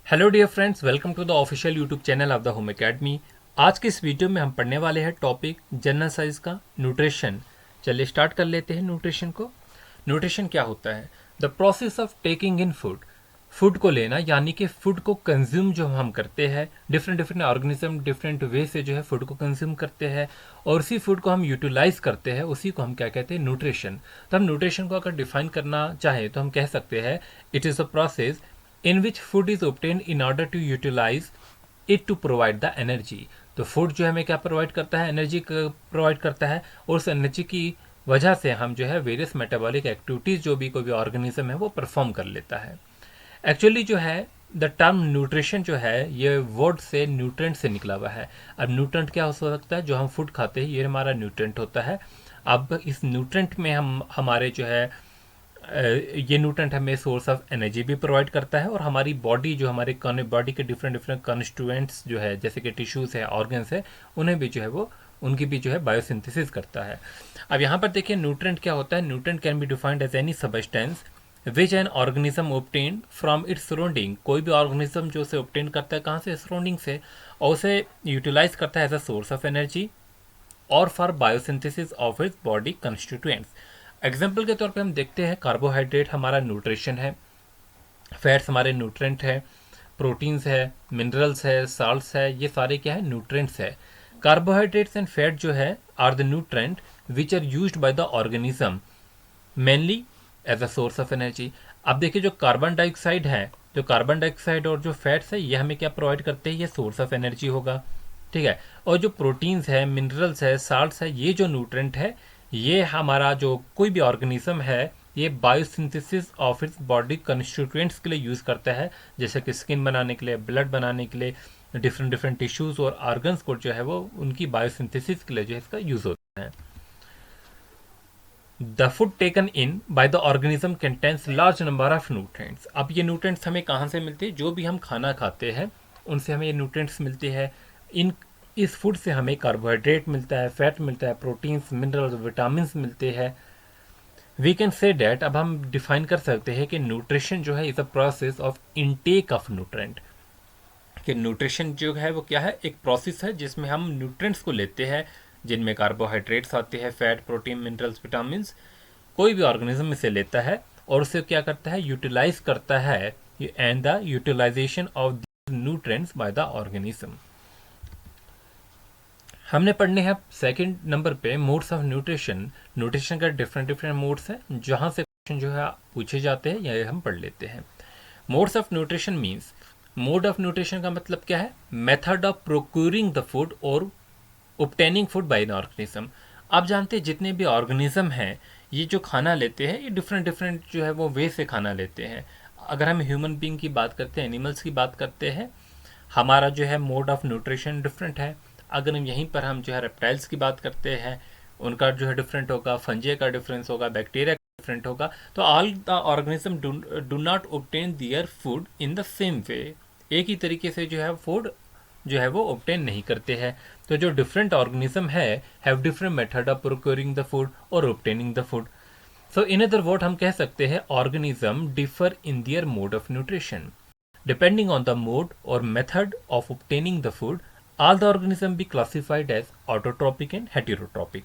Hello dear friends, welcome to the official YouTube channel of the home academy. आज के इस video में हम पढ़ने वाले हैं टॉपिक जनरल साइंस का न्यूट्रिशन। चलिए स्टार्ट कर लेते हैं न्यूट्रिशन को। न्यूट्रिशन क्या होता है? The process of taking in food. Food को लेना यानी कि फूड को कंज्यूम जो हम करते हैं, different different organism different way से जो है फूड को कंज्यूम करते हैं और उसी फूड को हम यूटिलाइज करते हैं, उसी को हम क्या कहते हैं? न्यूट्रिशन। तो हम न्यूट्रिशन को अगर डिफाइन करना चाहें तो हम कह सकते हैं it is a process in which food is obtained in order to utilize it to provide the energy। तो फूड जो हमें क्या प्रोवाइड करता है? एनर्जी प्रोवाइड करता है और उस एनर्जी की वजह से हम जो है वेरियस मेटाबॉलिक एक्टिविटीज़ जो भी कोई भी ऑर्गेनिज्म है वो परफॉर्म कर लेता है। एक्चुअली जो है द टर्म न्यूट्रिशन जो है ये वर्ड से न्यूट्रेंट से निकला हुआ है। अब न्यूट्रेंट क्या हो सकता है? जो हम फूड खाते हैं ये हमारा न्यूट्रेंट होता है। अब इस न्यूट्रेंट में हम हमारे जो है ये न्यूट्रेंट हमें सोर्स ऑफ एनर्जी भी प्रोवाइड करता है और हमारी बॉडी जो हमारे बॉडी के डिफरेंट डिफरेंट कॉन्स्टिट्यूएंट्स जो है जैसे कि टिश्यूज़ है, ऑर्गन्स है, उन्हें भी जो है वो उनकी भी जो है बायोसिंथेसिस करता है। अब यहाँ पर देखिए न्यूट्रेंट क्या होता है। Nutrient can be defined as any substance which an organism obtain from its surrounding. कोई भी ऑर्गेनिज्म जो उसे ऑब्टेन करता है कहाँ से? सराउंडिंग से, और उसे यूटिलाइज करता है as a source of energy और for biosynthesis of its body constituents. Example के तौर पे हम देखते हैं कार्बोहाइड्रेट हमारा न्यूट्रिशन है, फैट्स हमारे न्यूट्रेंट है, प्रोटीन्स है, मिनरल्स है, साल्ट्स है, ये सारे क्या है? न्यूट्रेंट्स है। कार्बोहाइड्रेट्स एंड फैट जो है are the nutrient which are used by the organism mainly as a source of energy. अब देखिए जो कार्बन डाइऑक्साइड है, जो कार्बन डाइऑक्साइड और जो फैट्स है ये हमें क्या प्रोवाइड करते हैं? ये सोर्स ऑफ एनर्जी होगा, ठीक है। और जो प्रोटीन्स है, मिनरल्स है, साल्ट्स है, ये जो न्यूट्रेंट है ये हमारा जो कोई भी ऑर्गेनिज्म है ये biosynthesis of its body constituents के लिए यूज़ करता है, जैसे कि स्किन बनाने के लिए, ब्लड बनाने के लिए, डिफरेंट डिफरेंट टिश्यूज़ और ऑर्गन्स को जो है वो उनकी बायोसिंथेसिस के लिए जो है इसका यूज़ होता है। The food taken in by the organism contains large number of nutrients. अब ये न्यूट्रेंट्स हमें कहाँ से मिलते हैं? जो भी हम खाना खाते हैं उनसे हमें ये न्यूट्रेंट्स मिलते हैं। इन इस फूड से हमें कार्बोहाइड्रेट मिलता है, फैट मिलता है, प्रोटीन्स, मिनरल्स, विटामिन मिलते हैं। वी कैन से डैट, अब हम डिफाइन कर सकते हैं कि न्यूट्रिशन जो है is a process of intake of nutrient. कि न्यूट्रिशन जो है वो क्या है? एक प्रोसेस है जिसमें हम न्यूट्रेंट्स को लेते हैं, जिनमें कार्बोहाइड्रेट्स आते हैं, फैट, प्रोटीन, मिनरल्स, विटामिन। कोई भी ऑर्गेनिज्म इसे लेता है और उसे क्या करता है? यूटिलाइज करता है, and the utilization of nutrients by the organism. हमने पढ़ने हैं सेकंड नंबर पे मोड्स ऑफ न्यूट्रिशन। न्यूट्रिशन का डिफरेंट डिफरेंट मोड्स हैं जहाँ से क्वेश्चन जो है पूछे जाते हैं, या हम पढ़ लेते हैं। Modes of nutrition means, mode of nutrition का मतलब क्या है? Method of procuring the food और obtaining food by an organism. आप जानते हैं जितने भी ऑर्गेनिज्म हैं ये जो खाना लेते हैं ये डिफरेंट डिफरेंट जो है वो वे से खाना लेते हैं। अगर हम ह्यूमन बींग की बात करते हैं, एनिमल्स की बात करते हैं, हमारा जो है मोड ऑफ न्यूट्रिशन डिफरेंट है। अगर हम यहीं पर हम जो है रेप्टाइल्स की बात करते हैं उनका जो है डिफरेंट होगा, फंजे का डिफरेंस होगा, बैक्टीरिया का डिफरेंट होगा। तो all the organism do not obtain their food in the same way. एक ही तरीके से जो है फूड जो है वो ऑब्टेन नहीं करते हैं। तो जो डिफरेंट ऑर्गेनिज्म है have different method of procuring the food और obtaining the food. So in other word हम कह सकते हैं organism differ in their mode of nutrition. Depending on the mode or method of obtaining the food, all the organisms be classified as autotrophic and heterotrophic.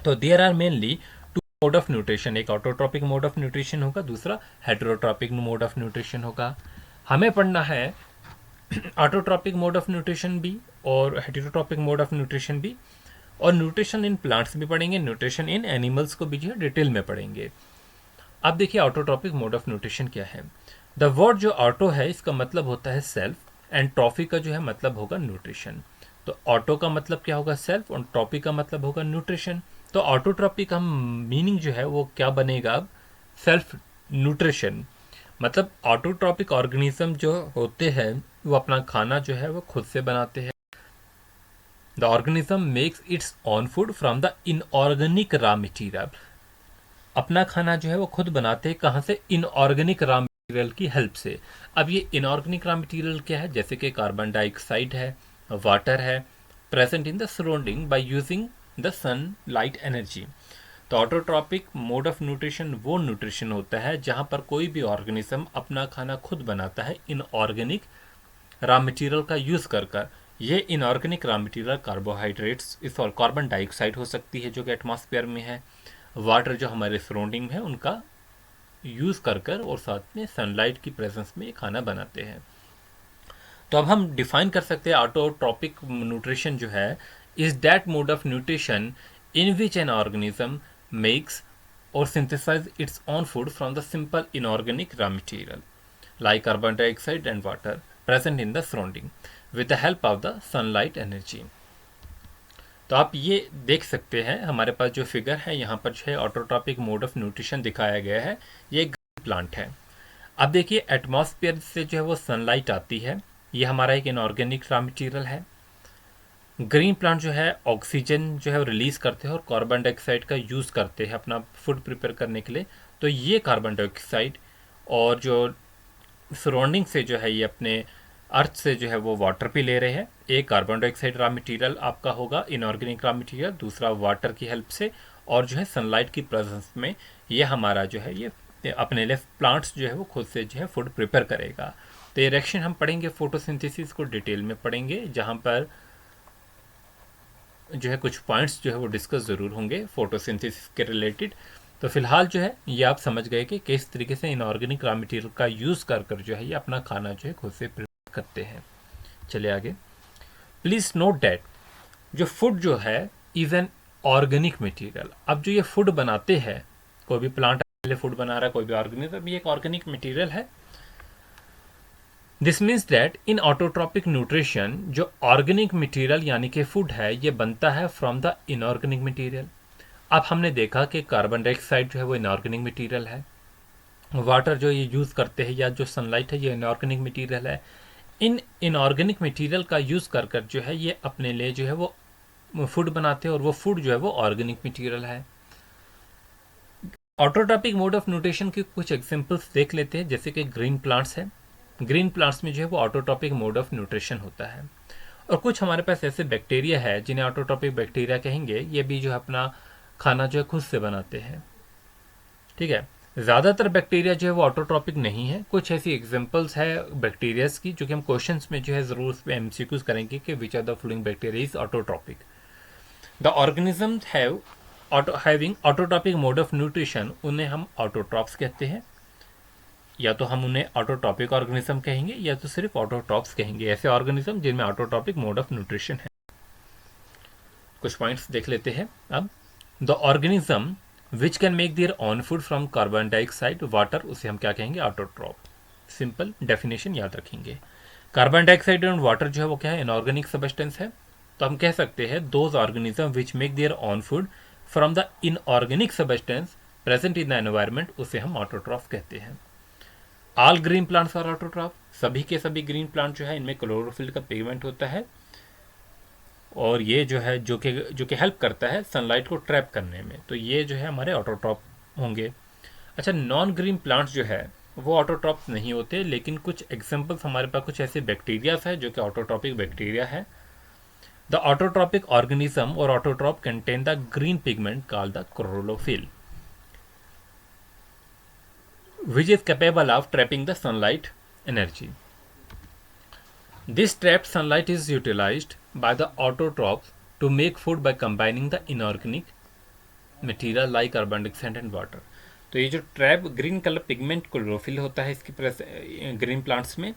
तो there are mainly two mode of nutrition, एक autotrophic mode of nutrition होगा, दूसरा heterotrophic mode of nutrition होगा। हमें पढ़ना है autotrophic mode of nutrition भी और हेटेरोट्रॉपिक मोड ऑफ न्यूट्रिशन भी, और न्यूट्रिशन इन प्लांट्स भी पढ़ेंगे, न्यूट्रिशन इन एनिमल्स को भी जो है डिटेल में पढ़ेंगे। अब देखिए ऑटोट्रॉपिक मोड ऑफ न्यूट्रिशन क्या है। द वर्ड जो ऑटो है इसका मतलब होता है सेल्फ, एंड ट्रॉफी का जो है मतलब होगा न्यूट्रिशन। तो ऑटो का मतलब क्या होगा? सेल्फ, और ट्रॉपी का मतलब होगा न्यूट्रिशन। तो ऑटोट्रॉपी का मीनिंग जो है वो क्या बनेगा? अब सेल्फ न्यूट्रिशन। मतलब ऑटोट्रॉपिक ऑर्गेनिज्म जो होते हैं वो अपना खाना जो है वो खुद से बनाते हैं। The organism makes it's on food from the inorganic raw material. अपना खाना जो है वो खुद बनाते हैं, कहाँ से? इनऑर्गेनिक रॉ मटेरियल की हेल्प से। अब ये इनऑर्गेनिक रॉ मटेरियल क्या है? जैसे कि कार्बन डाइऑक्साइड है, वाटर है, present in the surrounding by using the sun light energy. तो ऑटोट्रॉपिक मोड ऑफ न्यूट्रिशन वो न्यूट्रिशन होता है जहाँ पर कोई भी ऑर्गेनिज्म अपना खाना खुद बनाता है इनऑर्गेनिक रॉ मटेरियल का यूज़ कर कर। ये इनऑर्गेनिक रॉ मटेरियल कार्बोहाइड्रेट्स इस और कार्बन डाइऑक्साइड हो सकती है जो कि एटमॉस्फेयर में है, वाटर जो हमारे सराउंडिंग है उनका यूज़ कर कर, और साथ में सनलाइट की प्रेजेंस में ये खाना बनाते हैं। तो अब हम डिफाइन कर सकते हैं ऑटोट्रॉपिक न्यूट्रिशन जो है is that mode of nutrition in which an organism makes और synthesize its own food from the simple inorganic raw material like carbon dioxide and water present in the surrounding with the help of the sunlight energy। तो आप ये देख सकते हैं हमारे पास जो figure है यहाँ पर जो है ऑटोट्रॉपिक मोड ऑफ न्यूट्रिशन दिखाया गया है, ये ग्रीन प्लांट है। अब देखिए एटमॉस्फेयर से जो है वो सनलाइट आती है, ये हमारा एक इनऑर्गेनिक रॉ मटेरियल है। ग्रीन प्लांट जो है ऑक्सीजन जो है रिलीज करते हैं और कार्बन डाइऑक्साइड का यूज़ करते हैं अपना फूड प्रिपेयर करने के लिए। तो ये कार्बन डाइऑक्साइड और जो सराउंडिंग से जो है ये अपने अर्थ से जो है वो वाटर भी ले रहे हैं। एक कार्बन डाइऑक्साइड रॉ मटेरियल आपका होगा इनऑर्गेनिक रॉ मटेरियल, दूसरा वाटर की हेल्प से, और जो है सनलाइट की प्रेजेंस में ये हमारा जो है ये अपने लिए प्लांट्स जो है वो खुद से जो है फूड प्रिपेयर करेगा। तो ये रिएक्शन हम पढ़ेंगे, फोटोसिंथेसिस को डिटेल में पढ़ेंगे, जहाँ पर जो है कुछ पॉइंट्स जो है वो डिस्कस ज़रूर होंगे फोटोसिंथेसिस के रिलेटेड। तो फिलहाल जो है ये आप समझ गए कि किस तरीके से इनऑर्गेनिक रॉ मटेरियल का यूज़ कर कर जो है ये अपना खाना जो है खुद से प्रिपेयर करते हैं। चलिए आगे। प्लीज़ नोट डैट जो फूड जो है इज़ एन ऑर्गेनिक मटेरियल। अब जो ये फूड बनाते हैं, कोई भी प्लांट फूड बना रहा है, कोई भी ऑर्गेनिज्म, ये एक ऑर्गेनिक मटेरियल है। This means that in autotrophic nutrition जो ऑर्गेनिक मटेरियल यानी कि फूड है ये बनता है फ्रॉम द इनऑर्गेनिक मटेरियल। अब हमने देखा कि कार्बन डाइऑक्साइड जो है वो इनऑर्गेनिक मटेरियल है, वाटर जो ये यूज़ करते हैं या जो सनलाइट है ये इनऑर्गेनिक मटेरियल है। इन इनऑर्गेनिक मटेरियल का यूज़ कर कर जो है ये अपने लिए जो है वो फूड बनाते हैं, और वो फूड जो है वो ऑर्गेनिक मटेरियल है। ऑटोट्रॉपिक मोड ऑफ न्यूट्रिशन के कुछ एग्जांपल्स देख लेते हैं, जैसे कि ग्रीन प्लांट्स है। ग्रीन प्लांट्स में जो है वो ऑटोट्रॉपिक मोड ऑफ न्यूट्रिशन होता है। और कुछ हमारे पास ऐसे बैक्टीरिया है जिन्हें ऑटोट्रॉपिक बैक्टीरिया कहेंगे, ये भी जो है अपना खाना जो है खुद से बनाते हैं। ठीक है, ज़्यादातर बैक्टीरिया जो है वो ऑटोट्रॉपिक नहीं है। कुछ ऐसी एग्जांपल्स है बैक्टीरियाज की जो कि हम क्वेश्चंस में जो है ज़रूर उस पर एमसीक्यूज करेंगे कि which are the following bacteria is autotrophic. The organisms have having autotrophic mode of nutrition, उन्हें हम ऑटोट्रॉप्स कहते हैं। या तो हम उन्हें ऑटोट्रॉपिक ऑर्गेनिज्म कहेंगे या तो सिर्फ ऑटोट्रॉप्स कहेंगे, ऐसे ऑर्गेनिज्म जिनमें ऑटोट्रॉपिक मोड ऑफ न्यूट्रिशन है। कुछ पॉइंट्स देख लेते हैं अब। The organism which can make their own food from carbon dioxide water, उसे हम क्या कहेंगे, ऑटोट्रॉप। सिंपल डेफिनेशन याद रखेंगे। कार्बन डाइऑक्साइड और वाटर जो है वो क्या है, इनऑर्गेनिक सबस्टेंस है। तो हम कह सकते हैं those organism which make their own food from the inorganic substance present in the environment, उसे हम ऑटोट्रॉप कहते हैं। All green plants are autotroph, सभी के सभी ग्रीन प्लांट जो है इनमें क्लोरोफिल का पिगमेंट होता है, और ये जो है जो कि हेल्प करता है सनलाइट को ट्रैप करने में। तो ये जो है हमारे ऑटोट्रॉप होंगे। अच्छा, नॉन ग्रीन प्लांट्स जो है वो ऑटोट्रॉप नहीं होते, लेकिन कुछ एग्जांपल्स हमारे पास कुछ ऐसे बैक्टीरियाज है जो कि ऑटोट्रॉपिक बैक्टीरिया है। द ऑटोट्रॉपिक ऑर्गेनिज्म और autotroph contain the green pigment called the chlorophyll which is capable of trapping the sunlight energy. This trapped sunlight is utilized by the autotrophs to make food by combining the inorganic material like carbon dioxide and water. तो ये जो trap green colour pigment chlorophyll होता है इसकी green plants में,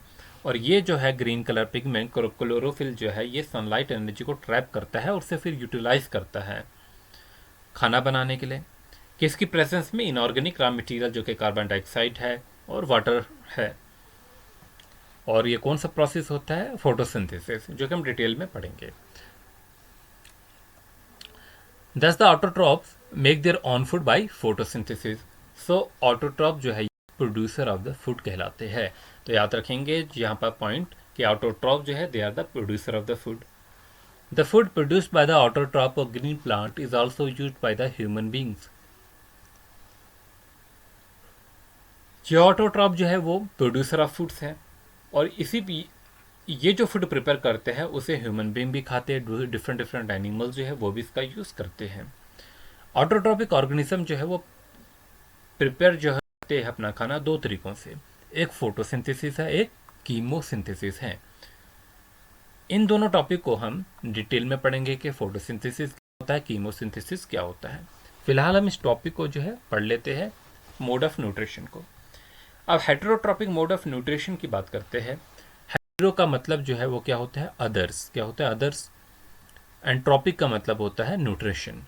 और ये जो है ग्रीन कलर पिगमेंट क्लोरोफिल जो है ये सनलाइट एनर्जी को ट्रैप करता है और उसे फिर यूटिलाइज करता है खाना बनाने के लिए। किसकी प्रेजेंस में, इनऑर्गेनिक रॉ मटेरियल जो कि कार्बन डाइऑक्साइड है और वाटर है। और ये कौन सा प्रोसेस होता है, फोटोसिंथेसिस, जो कि हम डिटेल में पढ़ेंगे। दस the autotrophs make their own food by photosynthesis. So autotroph जो है प्रोड्यूसर ऑफ द फूड कहलाते हैं। तो याद रखेंगे यहाँ पर पॉइंट कि ऑटोट्रॉप जो है they are the producer of the food. The food produced by the autotroph of green plant is also used by the human beings. जो ऑटोट्रॉप जो है वो प्रोड्यूसर ऑफ फूड्स है, और इसी भी ये जो फूड प्रिपेयर करते हैं उसे ह्यूमन बीइंग भी खाते हैं, डिफरेंट डिफरेंट एनिमल्स जो है वो भी इसका यूज़ करते हैं। ऑटोट्रॉपिक ऑर्गेनिज्म जो है वो प्रिपेयर जो है करते हैं अपना खाना दो तरीकों से, एक फोटोसिंथेसिस है, एक कीमोसिंथेसिस है। इन दोनों टॉपिक को हम डिटेल में पढ़ेंगे कि फोटोसिंथेसिस क्या होता है, कीमोसिंथेसिस क्या होता है। फिलहाल हम इस टॉपिक को जो है पढ़ लेते हैं, मोड ऑफ न्यूट्रिशन को। अब हेटेरोट्रॉपिक मोड ऑफ न्यूट्रिशन की बात करते हैं। हेटेरो का मतलब जो है वो क्या होता है, अदर्स, क्या होता है, अदर्स। एंड ट्रॉपिक का मतलब होता है nutrition.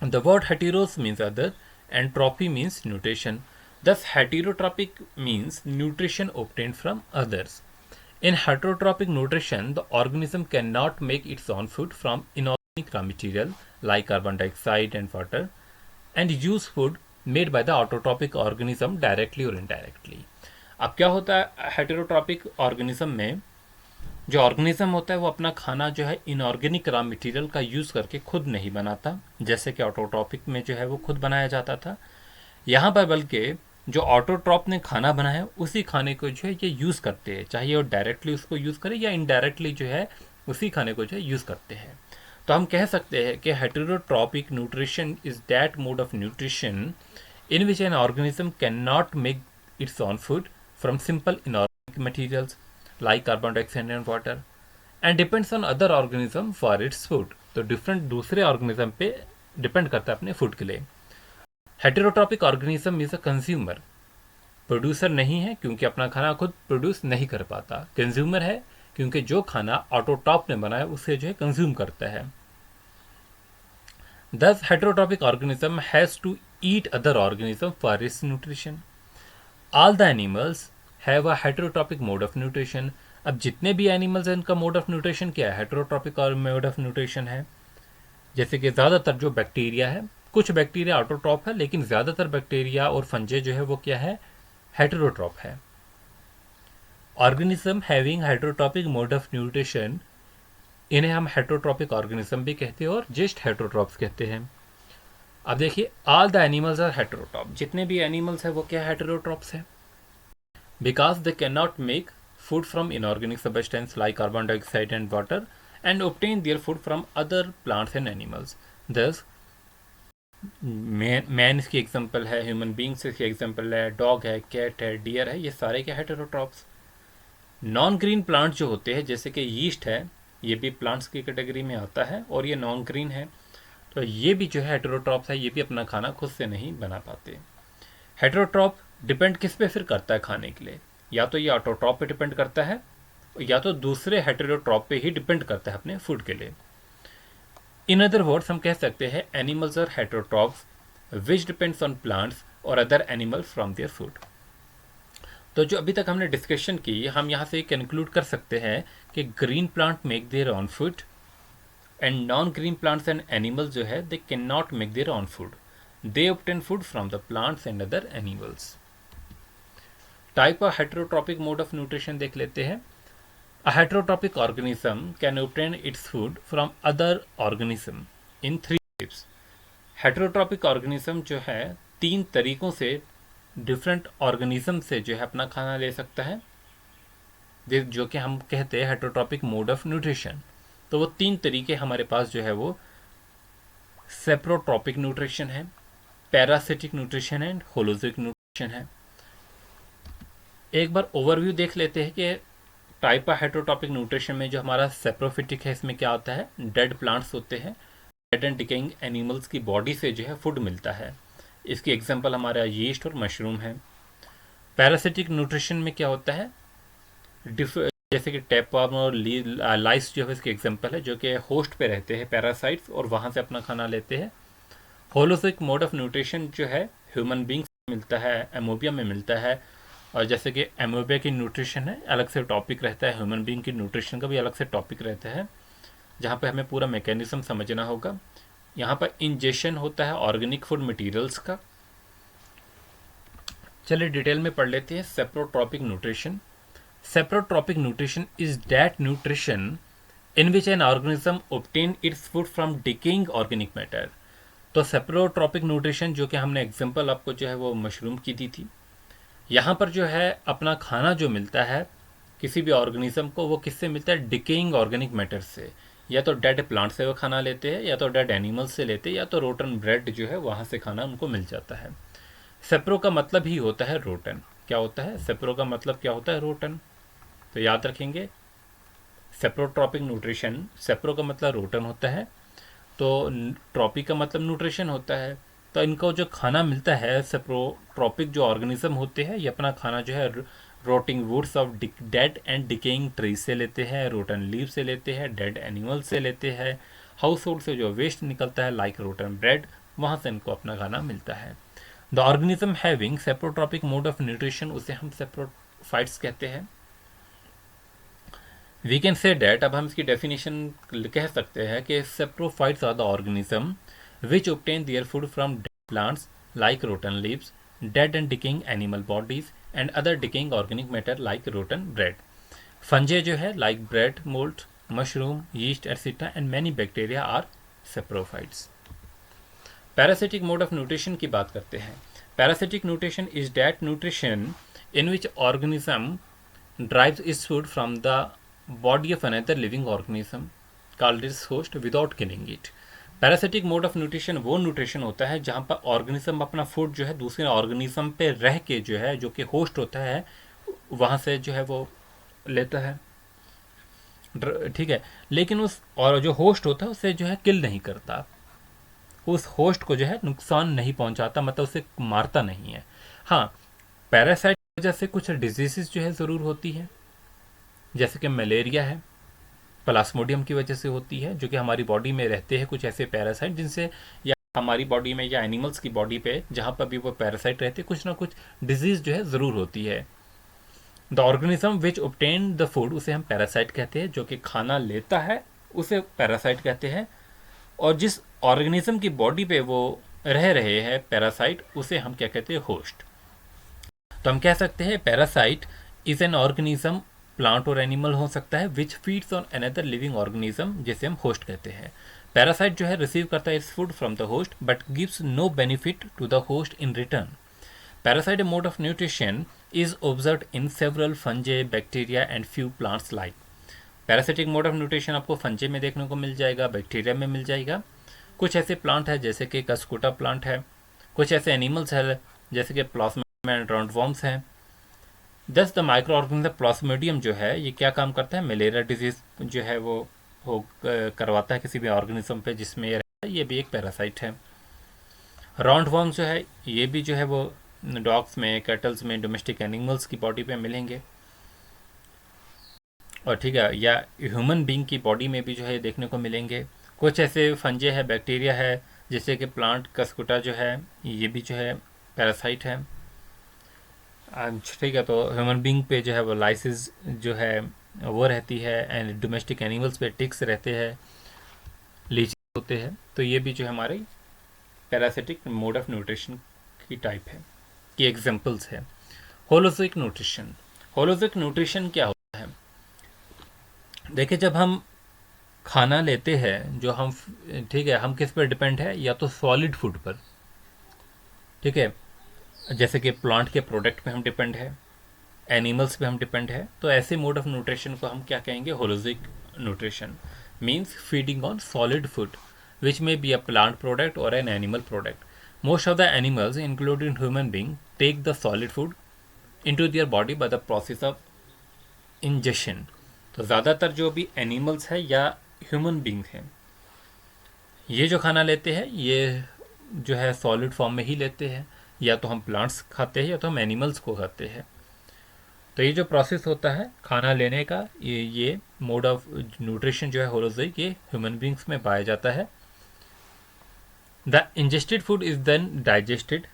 The word heteros means other and tropy means nutrition. Thus, heterotropic means nutrition obtained from others. In heterotropic nutrition, the organism cannot make its own food from inorganic raw material like carbon dioxide and water and use food made by the autotropic organism directly or indirectly. अब क्या होता है heterotrophic organism में, जो organism होता है वो अपना खाना जो है इनऑर्गेनिक रॉ मटेरियल का यूज़ करके खुद नहीं बनाता, जैसे कि ऑटोट्रॉपिक में जो है वो खुद बनाया जाता था। यहाँ पर बल्कि जो ऑटोट्रॉप ने खाना बनाया है उसी खाने को जो है ये यूज़ करते हैं, चाहे वो डायरेक्टली उसको यूज़ करे या इनडायरेक्टली जो है उसी खाने को जो है यूज़ करते हैं। तो हम कह सकते हैं कि heterotrophic nutrition is that mode of nutrition in which an organism can not make it's on food from simple inorganic materials like carbon dioxide and water and depends on other organism for its food। तो different दूसरे organism पे depend करता है अपने food के लिए। Heterotrophic organism is a consumer, producer नहीं है क्योंकि अपना खाना खुद प्रोड्यूस नहीं कर पाता। कंज्यूमर है क्योंकि जो खाना ऑटोट्रॉप ने बनाया उसे जो है कंज्यूम करता है। Thus, heterotrophic organism has to eat other organism for its nutrition. All the animals have a heterotrophic mode of nutrition। अब जितने भी एनिमल्स हैं इनका मोड ऑफ न्यूट्रिशन क्या है, हेटेरोट्रॉपिक और मोड ऑफ न्यूट्रिशन है। जैसे कि ज़्यादातर जो बैक्टीरिया है, कुछ बैक्टीरिया ऑटोट्रॉप है लेकिन ज़्यादातर बैक्टीरिया और फंजे जो है वो क्या है, हेटेरोट्रॉप है। Organism having heterotrophic mode of nutrition, इन्हें हम हेटेरोट्रॉपिक ऑर्गेनिज्म भी कहते हैं और जस्ट हेटेरोट्रॉप्स कहते हैं। अब देखिए, ऑल द एनिमल्स आर हेटेरोट्रॉप, जितने भी एनिमल्स हैं वो क्या हेटेरोट्रॉप्स हैं, because they cannot make food from inorganic substance like carbon dioxide and water and obtain their food from other plants and animals। Thus, man इसकी एग्जांपल है, human beings इसकी example है, डॉग है, cat है, dear है, ये सारे क्या हेटेरोट्रॉप्स। नॉन ग्रीन प्लांट जो होते हैं जैसे कि यीस्ट है, ये भी प्लांट्स की कैटेगरी में आता है और ये नॉन ग्रीन है, तो ये भी जो है हेटेरोट्रॉप्स है, ये भी अपना खाना खुद से नहीं बना पाते। हेटेरोट्रॉप डिपेंड किस पे फिर करता है खाने के लिए, या तो ये ऑटोट्रॉप पे डिपेंड करता है या तो दूसरे हेटेरोट्रॉप पे ही डिपेंड करता है अपने फूड के लिए। इन अदर वर्ड्स हम कह सकते हैं animals are heterotrophs which depends on plants और other animals from their food. तो जो अभी तक हमने डिस्कशन की, हम यहाँ से कंक्लूड कर सकते हैं कि green plant make their own food and non green plants and animals जो है they can not make their own food, they obtain food from the plants and other animals। Type of heterotrophic mode of nutrition देख लेते हैं। A heterotrophic organism can obtain its food from other organism in three ways। Heterotrophic organism जो है तीन तरीकों से different organism से जो है अपना खाना ले सकता है, जो कि हम कहते हैं हेटेरोट्रॉपिक मोड ऑफ न्यूट्रिशन। तो वो तीन तरीके हमारे पास जो है वो सेप्रोट्रॉपिक न्यूट्रिशन है, पैरासिटिक न्यूट्रिशन एंड होलोजिक न्यूट्रिशन है। एक बार ओवरव्यू देख लेते हैं कि टाइप ऑफ हेटेरोट्रॉपिक न्यूट्रिशन में जो हमारा सेप्रोफिटिक है, इसमें क्या होता है, डेड प्लांट्स होते हैं, डेड एंड डिकेइंग एनिमल्स की बॉडी से जो है फूड मिलता है। इसकी एग्जांपल हमारा यीस्ट और मशरूम है। पैरासिटिक न्यूट्रिशन में क्या होता है, जैसे कि टैपवर्म और लाइस जो है इसकी एग्जांपल है, जो कि होस्ट पे रहते हैं पैरासाइट्स और वहाँ से अपना खाना लेते हैं। होलोजिक मोड ऑफ न्यूट्रिशन जो है ह्यूमन बींग्स में मिलता है, एमोबिया में मिलता है, और जैसे कि एमोबिया की न्यूट्रिशन है अलग से टॉपिक रहता है, ह्यूमन बींग की न्यूट्रिशन का भी अलग से टॉपिक रहता है, जहाँ पे हमें पूरा मैकेनिज्म समझना होगा। यहाँ पर इंजेक्शन होता है ऑर्गेनिक फूड मटेरियल्स का। चलिए डिटेल में पढ़ लेते हैं saprotrophic nutrition. Saprotrophic nutrition is that nutrition in which an organism obtain it's food from decaying organic matter. तो सेप्रोट्रॉपिक न्यूट्रिशन जो कि हमने एग्जांपल आपको जो है वो मशरूम की दी थी, यहाँ पर जो है अपना खाना जो मिलता है किसी भी ऑर्गेनिज्म को, वो किससे मिलता है, डिकेइंग ऑर्गेनिक मैटर से। या तो डेड प्लांट से वो खाना लेते हैं, या तो डेड एनिमल से लेते हैं, या तो रोटन ब्रेड जो है वहाँ से खाना उनको मिल जाता है। सेप्रो का मतलब ही होता है रोटन। क्या होता है सेप्रो का मतलब? क्या होता है? रोटन। तो याद रखेंगे, सेप्रोट्रॉपिक न्यूट्रिशन, सेप्रो का मतलब रोटन होता है, तो ट्रॉपिक का मतलब न्यूट्रिशन होता है। तो इनको जो खाना मिलता है, सेप्रोट्रॉपिक जो ऑर्गेनिज्म होते हैं, ये अपना खाना जो है rotting woods of dead and decaying trees से लेते हैं, रोटन लीव से लेते हैं, डेड एनिमल से लेते हैं, हाउस होल्ड से जो वेस्ट निकलता है लाइक रोटन ब्रेड, वहाँ से इनको अपना खाना मिलता है। The organism having saprotrophic mode of nutrition, उसे हम सेप्रोफाइट्स कहते हैं। वी कैन से डैट, अब हम इसकी डेफिनेशन कह सकते हैं कि saprophytes are the organism which obtain their food from dead plants like rotten leaves, dead and decaying animal bodies and other decaying organic matter like rotten bread. Fungi जो है like bread mould, mushroom, yeast etcetera and many bacteria are saprophytes. Parasitic mode of nutrition की बात करते हैं। Parasitic nutrition is that nutrition in which organism drives its food from the body of another living organism called its host without killing it. Parasitic mode of nutrition वो nutrition होता है जहाँ पर organism अपना फूड जो है दूसरे organism पे रह के जो है, जो कि होस्ट होता है, वहाँ से जो है वो लेता है। ठीक है, लेकिन उस और जो होस्ट होता है उसे जो है किल नहीं करता, उस होस्ट को जो है नुकसान नहीं पहुंचाता, मतलब उसे मारता नहीं है। हाँ, पैरासाइट की वजह से कुछ डिजीजेस जो है ज़रूर होती है, जैसे कि मलेरिया है, प्लास्मोडियम की वजह से होती है, जो कि हमारी बॉडी में रहते हैं कुछ ऐसे पैरासाइट जिनसे, या हमारी बॉडी में या एनिमल्स की बॉडी पे जहाँ पर भी वो पैरासाइट रहते हैं, कुछ ना कुछ डिजीज जो है ज़रूर होती है। The organism which obtain the food, उसे हम पैरासाइट कहते हैं, जो कि खाना लेता है उसे पैरासाइट कहते हैं। और जिस ऑर्गेनिज्म की बॉडी पे वो रह रहे हैं पैरासाइट, उसे हम क्या कहते हैं? होस्ट। तो हम कह सकते हैं parasite is an organism, plant और एनिमल हो सकता है, which feeds on another living organism, जिसे हम होस्ट कहते हैं। पैरासाइट जो है रिसीव करता है its food from the host but gives no benefit to the host in return. Parasite mode of nutrition is observed in several fungi, bacteria and few plants like. Parasitic mode of nutrition आपको fungi में देखने को मिल जाएगा, bacteria में मिल जाएगा, कुछ ऐसे plant है जैसे कि कस्कुटा प्लांट है, कुछ ऐसे एनिमल्स है जैसे कि प्लाज्मा एंड राउंडवॉर्म्स हैं। दस द माइक्रो ऑर्गेनिज्म प्लाज्मोडियम जो है ये क्या काम करता है? मलेरिया डिजीज जो है वो करवाता है किसी भी ऑर्गेनिज्म पे जिसमें ये रहता है, ये भी एक पैरासाइट है। राउंडवॉर्म्स जो है ये भी जो है वो डॉग्स में, कैटल्स में, डोमेस्टिक एनिमल्स की बॉडी पे मिलेंगे, और ठीक है, या ह्यूमन बीइंग की बॉडी में भी जो है देखने को मिलेंगे। कुछ ऐसे फंजे है, बैक्टीरिया है, जैसे कि प्लांट कस्कुटा जो है ये भी जो है पैरासाइट है। ठीक है, तो ह्यूमन बीइंग पे जो है वो लाइसिस जो है वो रहती है, एंड डोमेस्टिक एनिमल्स पे टिक्स रहते हैं, लीची होते हैं। तो ये भी जो है हमारे पैरासिटिक मोड ऑफ न्यूट्रिशन की टाइप है, की एग्जांपल्स है। होलोजिक न्यूट्रिशन, होलोजिक न्यूट्रिशन क्या होता है? देखिए, जब हम खाना लेते हैं, जो हम, ठीक है, हम किस पर डिपेंड है? या तो सॉलिड फूड पर, ठीक है, जैसे कि प्लांट के प्रोडक्ट पे हम डिपेंड है, एनिमल्स पे हम डिपेंड है, तो ऐसे मोड ऑफ न्यूट्रिशन को हम क्या कहेंगे? Holozoic nutrition. Means feeding on solid food which may be a plant product और an animal product. Most of the animals including human being take the solid food into their body by the process of ingestion. तो ज़्यादातर जो भी animals है या human being हैं, ये जो खाना लेते हैं ये जो है सॉलिड फॉर्म में ही लेते हैं, या तो हम प्लांट्स खाते हैं या तो हम एनिमल्स को खाते हैं। तो ये जो प्रोसेस होता है खाना लेने का, ये मोड ऑफ न्यूट्रिशन जो है होलोजिक, ये ह्यूमन बींग्स में पाया जाता है। The ingested food is then digested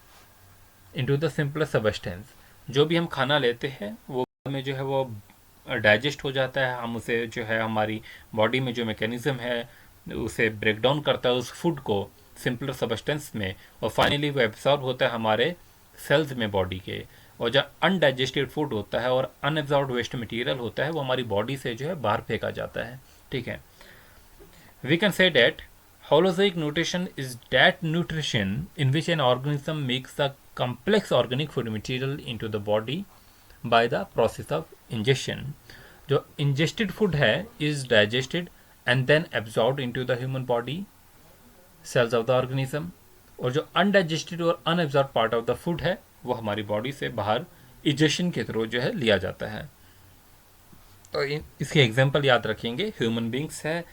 into the simpler substance. जो भी हम खाना लेते हैं वो में जो है वो डाइजेस्ट हो जाता है, हम उसे जो है हमारी बॉडी में जो मैकेनिज्म है उसे ब्रेक डाउन करता है उस फूड को सिंपलर सबस्टेंस में, और फाइनली वो एब्जॉर्ब होता है हमारे सेल्स में बॉडी के। और जो अनडाइजेस्टेड फूड होता है और अनएब्जॉर्ब वेस्ट मटेरियल होता है वो हमारी बॉडी से जो है बाहर फेंका जाता है। ठीक है, we can say that holozoic nutrition is that nutrition in which an organism makes the complex organic food material into the body by the process of ingestion. जो ingested food है is digested and then absorb into the human body cells of the organism, और जो undigested और unabsorb part of the food है वो हमारी body से बाहर इजेशन के थ्रू जो है लिया जाता है। तो इसके एग्जांपल याद रखेंगे, ह्यूमन बींग्स है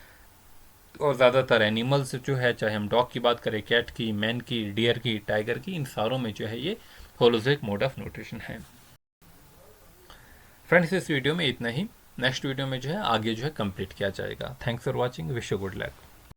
और ज़्यादातर एनिमल्स जो है, चाहे हम डॉग की बात करें, कैट की, मैन की, डियर की, टाइगर की, इन सारों में जो है ये होलोजोइक मोड ऑफ न्यूट्रिशन है। फ्रेंड्स, इस वीडियो में इतना ही। नेक्स्ट वीडियो में जो है आगे जो है कंप्लीट किया जाएगा। Thanks for watching, wish you good luck.